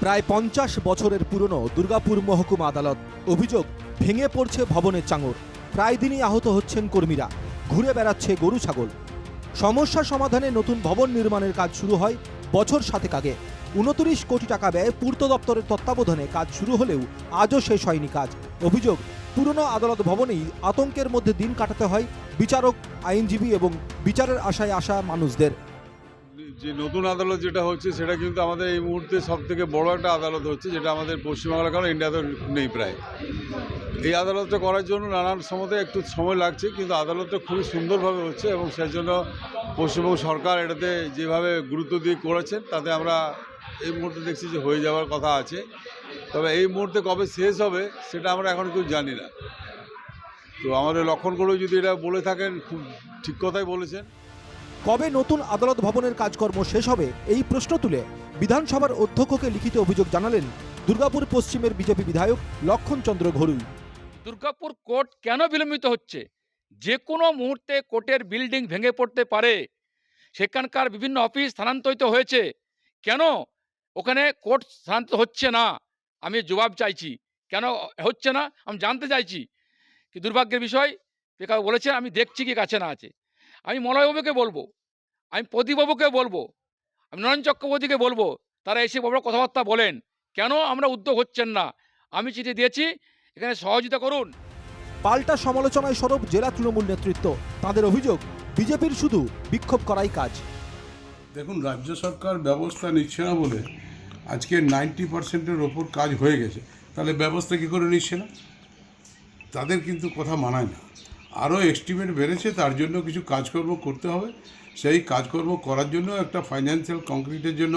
প্রায় ৫০ বছরের পুরনো দুর্গাপুর মহকুমা আদালত। অভিযোগ, ভেঙে পড়ছে ভবনের চাঙর। প্রায় দিনই আহত হচ্ছেন কর্মীরা, ঘুরে বেড়াচ্ছে গরু ছাগল। সমস্যা সমাধানে নতুন ভবন নির্মাণের কাজ শুরু হয় বছর ৭ আগে। ২৯ কোটি টাকা ব্যয়ে পূর্ত দপ্তরের তত্ত্বাবধানে কাজ শুরু হলেও আজও শেষ হয়নি কাজ। অভিযোগ, পুরনো আদালত ভবনেই আতঙ্কের মধ্যে দিন কাটাতে হয় বিচারক, আইনজীবী এবং বিচারের আশায় আসা মানুষদের। যে নতুন আদালত যেটা হচ্ছে সেটা কিন্তু আমাদের এই মুহূর্তে সব থেকে বড় একটা আদালত হচ্ছে, যেটা আমাদের পশ্চিমবাংলা কারণ ইন্ডিয়াতে নেই প্রায়। এই আদালতটা করার জন্য নানান সময় একটু সময় লাগছে, কিন্তু আদালতটা খুবই সুন্দরভাবে হচ্ছে এবং সেই জন্য পশ্চিমবঙ্গ সরকার এটাতে যেভাবে গুরুত্ব দিয়ে করেছেন তাতে আমরা এই মুহূর্তে দেখছি যে হয়ে যাওয়ার কথা আছে। তবে এই মুহূর্তে কবে শেষ হবে সেটা আমরা এখন কেউ জানি না। তো আমাদের লক্ষণগুলো যদি এটা বলে থাকেন খুব ঠিক কথাই বলেছেন। কবে নতুন আদালত ভবনের কাজকর্ম শেষ হবে এই প্রশ্ন তুলে বিধানসভার অধ্যক্ষকে লিখিত অভিযোগ জানালেন দুর্গাপুর পশ্চিমের বিজেপি বিধায়ক লক্ষণচন্দ্র ঘরুই। দুর্গাপুর কোর্ট কেন বিলম্বিত হচ্ছে? যে কোনো মুহূর্তে কোর্টের বিল্ডিং ভেঙে পড়তে পারে। সেখানকার বিভিন্ন অফিস স্থানান্তরিত হয়েছে, কেন ওখানে কোর্ট স্থানান্তরিত হচ্ছে না? আমি জবাব চাইছি, কেন হচ্ছে না আমি জানতে চাইছি। কি দুর্ভাগ্যের বিষয়, বেকার বলেছে আমি দেখছি কি কাছে না আছে। আমি মলয়বাবুকে বলবো, আমি প্রদীপবাবুকে বলবো, আমি নরেন চক্রবর্তীকে বলবো, তারা এসে বড় কথাবার্তা বলেন, কেন আমরা উদ্যোগ হচ্ছেন না। আমি চিঠি দিয়েছি, এখানে সহযোগিতা করুন। পাল্টা সমালোচনায় সরব জেলা তৃণমূল নেতৃত্ব। তাদের অভিযোগ, বিজেপির শুধু বিক্ষোভ করাই কাজ। দেখুন, রাজ্য সরকার ব্যবস্থা নিচ্ছে না বলে আজকে 90%-এর ওপর কাজ হয়ে গেছে, তাহলে ব্যবস্থা কী করে নিচ্ছে না? তাদের কিন্তু কথা মানায় না। আরও এস্টিমেট বেড়েছে, তার জন্য কিছু কাজকর্ম করতে হবে। সেই কাজকর্ম করার জন্য একটা ফাইন্যান্সিয়াল কংক্রিটের জন্য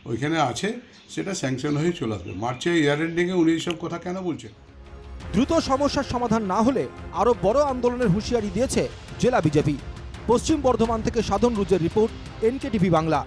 ওইখানে আছে, সেটা স্যাংশন হয়ে চলে আসবে। মার্চে ইয়ার এন্ডিংয়ে উনি এইসব কথা কেন বলছেন? দ্রুত সমস্যার সমাধান না হলে আরও বড় আন্দোলনের হুঁশিয়ারি দিয়েছে জেলা বিজেপি। পশ্চিম বর্ধমান থেকে সাধন রুজের রিপোর্ট, NKTV বাংলা।